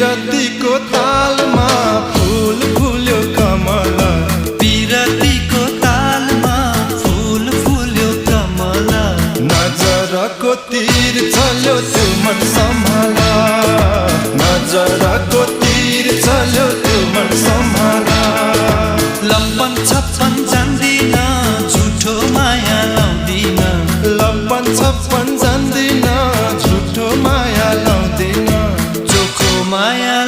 पिरतीको तालमा फूल फुल्यो कमला पिरतीको तालमा फूल फुल्यो कमला नजरको तीर चल्यो त्यो मन सम्हाला नजरको तीर चल्यो त्यो मन सम्हाला लम्पन छप्पन जान्दिन झुठो माया लाउँदिन लम्पन छप्पन जान्दिन झुठो माया लाउँदिन चोखो माया